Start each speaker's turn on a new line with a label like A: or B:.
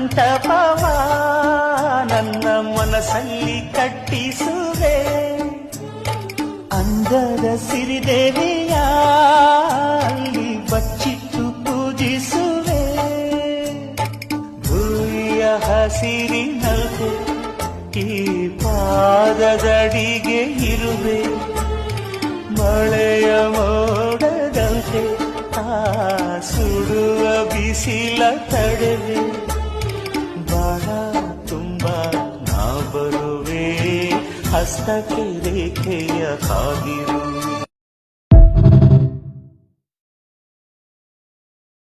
A: ಮಂಟಪವ ನನ್ನ ಮನಸ್ಸಲ್ಲಿ ಕಟ್ಟಿಸುವೆ. ಅಂದದ ಸಿರಿದೇವಿಯ ಅಲ್ಲಿ ಬಚ್ಚಿಟ್ಟು ಪೂಜಿಸುವೆ. ಭೂಮಿಯ ಹಸಿರಿನಲ್ಲೆ ಈ ಪಾದದಡಿಗೆ ಇರುವೆ. ಮಳೆಯ ಮೋಡದಂತೆ ಆ ಸುಡುವ ಬಿಸಿಲ ತಡೆವೆ. ಬಾಳ ತುಂಬ ನಾ ಬರುವೆ, ಹಸ್ತಕ್ಕೆ ರೇಖೆಯ ಕಾದಿರುವೆ.